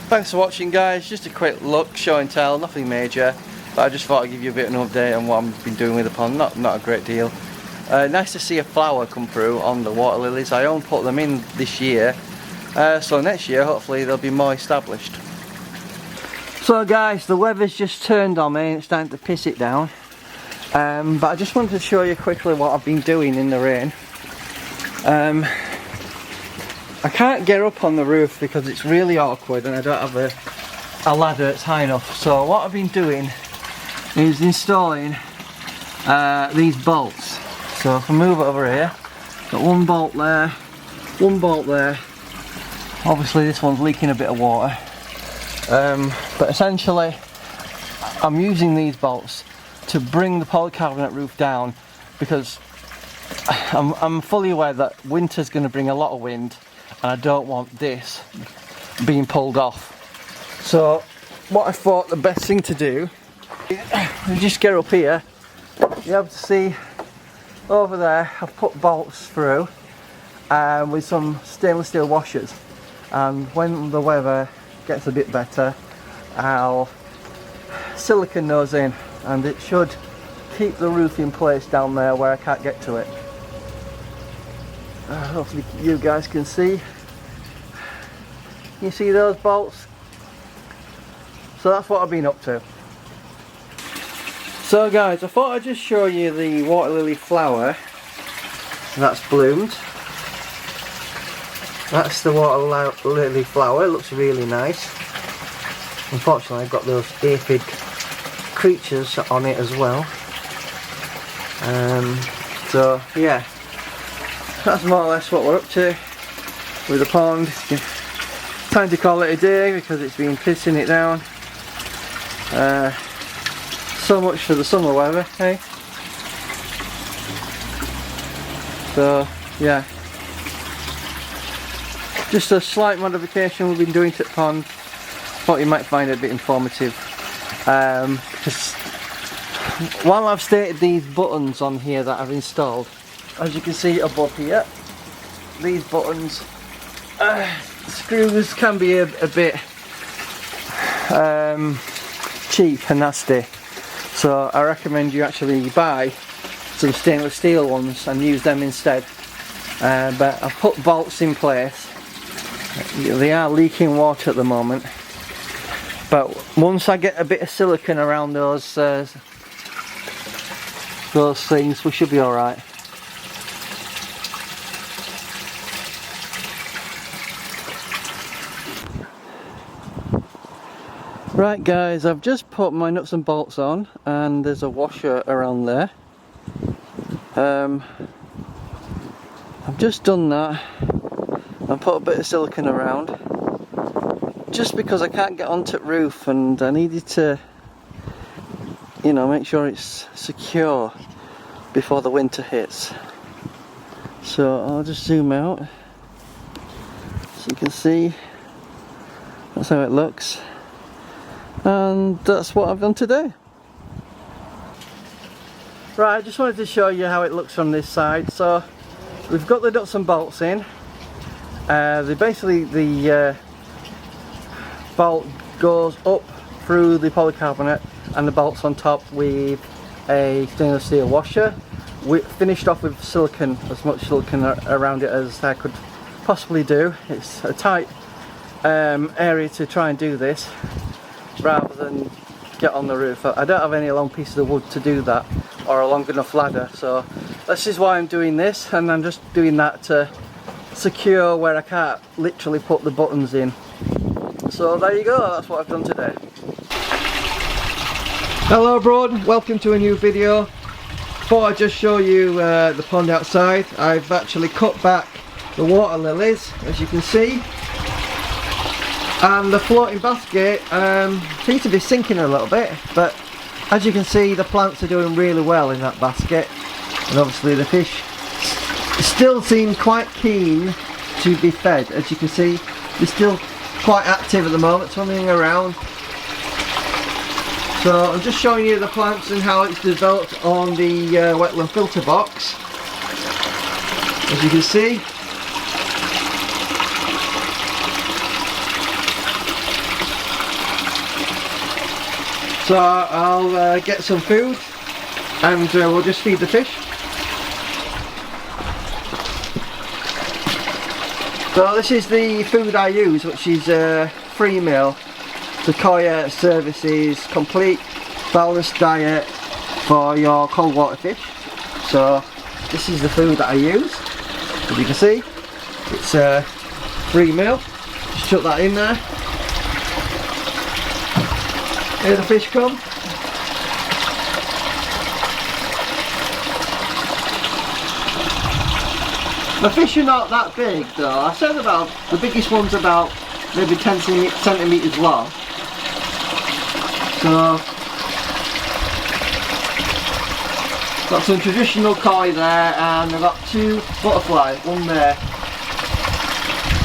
thanks for watching, guys. Just a quick look, show and tell, nothing major, but I just thought I'd give you a bit of an update on what I've been doing with the pond. Not a great deal. Nice to see a flower come through on the water lilies. I only put them in this year, so next year hopefully they'll be more established. So guys, the weather's just turned on me and it's starting to piss it down. But I just wanted to show you quickly what I've been doing in the rain. I can't get up on the roof because it's really awkward and I don't have a ladder that's high enough. So what I've been doing is installing these bolts. So if I move it over here, got one bolt there, one bolt there. Obviously this one's leaking a bit of water. But essentially I'm using these bolts to bring the polycarbonate roof down because I'm fully aware that winter's going to bring a lot of wind and I don't want this being pulled off. So what I thought the best thing to do is just get up here. You have to see over there I've put bolts through with some stainless steel washers, and when the weather gets a bit better I'll silicone those in and it should keep the roof in place down there where I can't get to it. Hopefully you guys can see. You see those bolts? So that's what I've been up to. So guys, I thought I'd just show you the water lily flower that's bloomed. That's the water lily flower, it looks really nice. Unfortunately I've got those aphid creatures on it as well. So yeah, that's more or less what we're up to with the pond. Time to call it a day because it's been pissing it down. So much for the summer weather, hey? So yeah, just a slight modification we've been doing to the pond. Thought you might find it a bit informative, because while I've stated these buttons on here that I've installed, as you can see above here, these buttons, screws can be a bit cheap and nasty, so I recommend you actually buy some stainless steel ones and use them instead. But I've put bolts in place. They are leaking water at the moment, but once I get a bit of silicone around those things, we should be alright. Right guys, I've just put my nuts and bolts on and there's a washer around there. I've just done that and put a bit of silicone around just because I can't get onto the roof and I needed to, you know, make sure it's secure before the winter hits. So I'll just zoom out so you can see that's how it looks, and that's what I've done today. Right, I just wanted to show you how it looks from this side. So we've got the nuts and bolts in. The bolt goes up through the polycarbonate and the bolts on top with a stainless steel washer. We finished off with silicone, as much silicone around it as I could possibly do. It's a tight area to try and do this rather than get on the roof. I don't have any long pieces of wood to do that or a long enough ladder, so this is why I'm doing this, and I'm just doing that to secure where I can't literally put the buttons in. So there you go, that's what I've done today. Hello everyone, welcome to a new video. Thought I'd just show you the pond outside. I've actually cut back the water lilies, as you can see, and the floating basket seems to be sinking a little bit, but as you can see the plants are doing really well in that basket, and obviously the fish still seem quite keen to be fed. As you can see, they're still quite active at the moment, swimming around. So I'm just showing you the plants and how it's developed on the wetland filter box. As you can see, So I'll get some food and we'll just feed the fish. So this is the food I use, which is free meal, Sequoia Services complete balanced diet for your cold water fish. So this is the food that I use. As you can see, it's a free meal. Just chuck that in there. Here the fish come. The fish are not that big though. I said about the biggest one's about maybe 10 centimeters long. So got some traditional koi there, and I've got 2 butterflies, one there.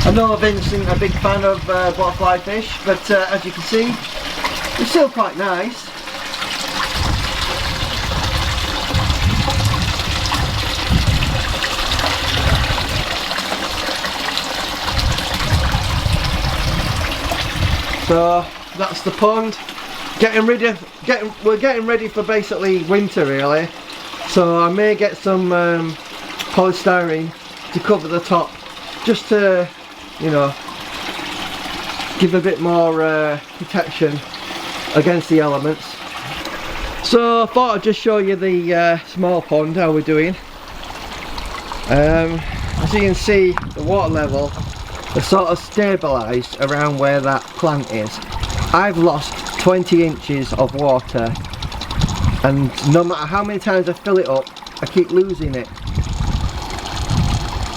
I know Vincent a big fan of butterfly fish, but as you can see, they're still quite nice. So that's the pond. We're getting ready for basically winter really. So I may get some polystyrene to cover the top, just to, you know, give a bit more protection against the elements. So I thought I'd just show you the small pond, how we're doing. As you can see, the water level is sort of stabilised around where that plant is. I've lost 20 inches of water, and no matter how many times I fill it up, I keep losing it.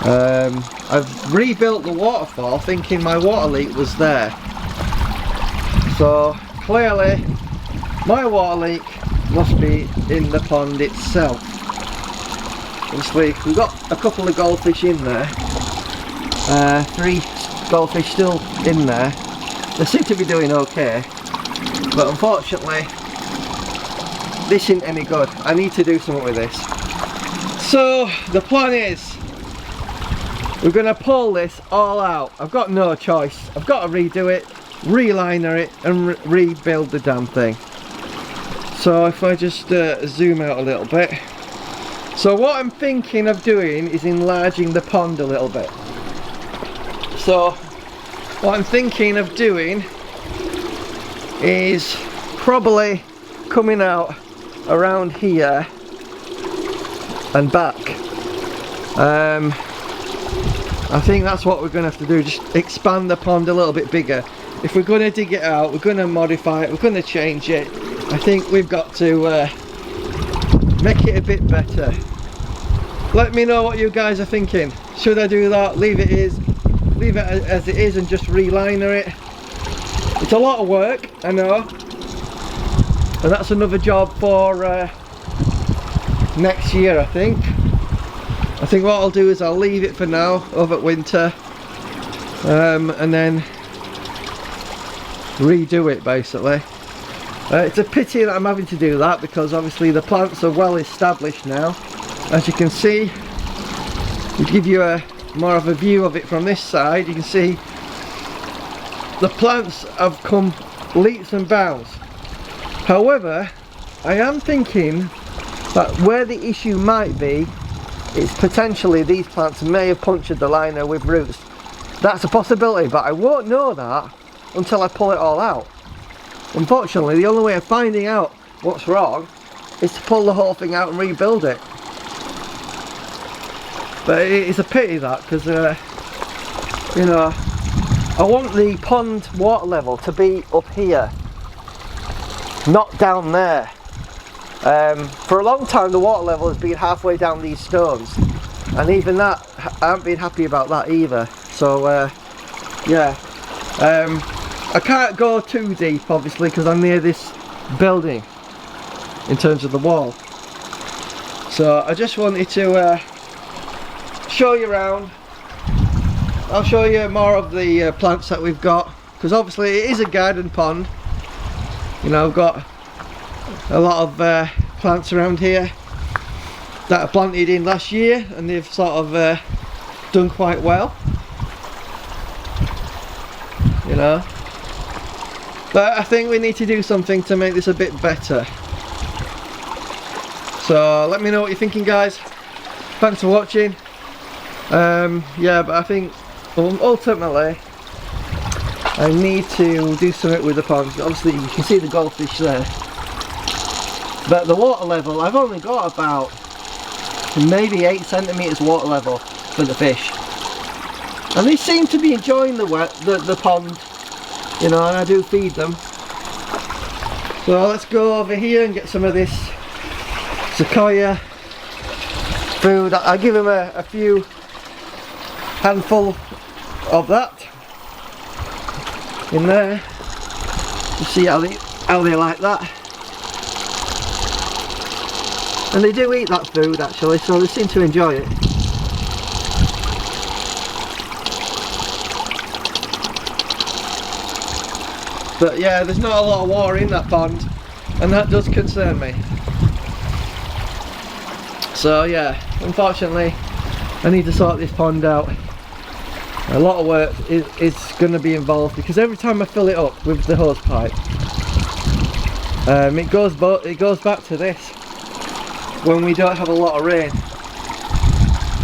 I've rebuilt the waterfall thinking my water leak was there. So clearly my water leak must be in the pond itself. Obviously we've got a couple of goldfish in there. 3 goldfish still in there. They seem to be doing okay, but unfortunately this isn't any good. I need to do something with this. So the plan is we're going to pull this all out. I've got no choice. I've got to redo it, reliner it and rebuild the damn thing. So if I just zoom out a little bit. So what I'm thinking of doing is enlarging the pond a little bit. So what I'm thinking of doing is probably coming out around here and back. I think that's what we're going to have to do, just expand the pond a little bit bigger. If we're going to dig it out, we're going to modify it, we're going to change it. I think we've got to make it a bit better. Let me know what you guys are thinking. Should I do that? Leave it as it is and just reliner it? It's a lot of work, I know, and that's another job for next year. I think what I'll do is I'll leave it for now over winter, and then redo it basically. It's a pity that I'm having to do that, because obviously the plants are well established now. As you can see, to give you more of a view of it from this side, you can see the plants have come leaps and bounds. However, I am thinking that where the issue might be is potentially these plants may have punctured the liner with roots. That's a possibility, but I won't know that until I pull it all out. Unfortunately, the only way of finding out what's wrong is to pull the whole thing out and rebuild it. But it's a pity that, because you know, I want the pond water level to be up here, not down there. For a long time the water level has been halfway down these stones, and even that, I haven't been happy about that either. So yeah, I can't go too deep obviously because I'm near this building in terms of the wall. So I just wanted to show you around. I'll show you more of the plants that we've got, because obviously it is a garden pond. You know, I've got a lot of plants around here that I planted in last year, and they've sort of done quite well, you know. But I think we need to do something to make this a bit better. So let me know what you're thinking, guys. Thanks for watching. Yeah, but I think ultimately I need to do something with the ponds. Obviously you can see the goldfish there, but the water level, I've only got about maybe 8 centimeters water level for the fish, and they seem to be enjoying the pond, you know, and I do feed them. So let's go over here and get some of this sequoia food. I'll give them a few handful of that in there. You see how they like that, and they do eat that food actually, so they seem to enjoy it. But yeah, there's not a lot of water in that pond, and that does concern me. So yeah, unfortunately I need to sort this pond out. A lot of work is going to be involved, because every time I fill it up with the hose pipe, it goes back to this when we don't have a lot of rain.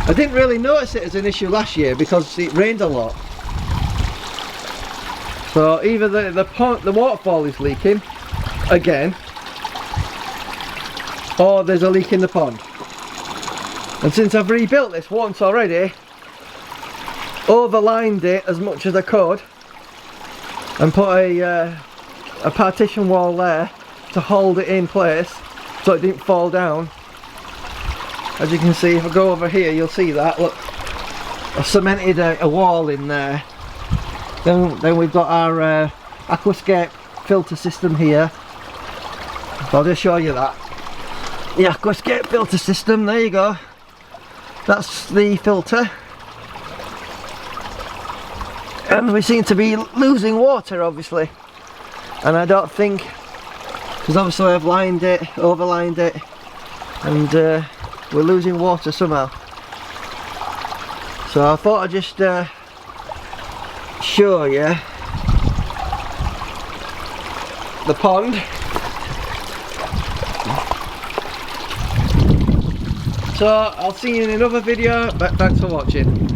I didn't really notice it as an issue last year because it rained a lot. So either the waterfall is leaking again, or there's a leak in the pond. And since I've rebuilt this once already, overlined it as much as I could, and put a partition wall there to hold it in place so it didn't fall down. As you can see, if I go over here, you'll see that. Look, I cemented a wall in there. Then we've got our aquascape filter system here. So I'll just show you that. The aquascape filter system, there you go. That's the filter. And we seem to be losing water, obviously. And I don't think, because obviously I've lined it, overlined it, and we're losing water somehow. So I thought I'd just show you the pond. So I'll see you in another video, but thanks for watching.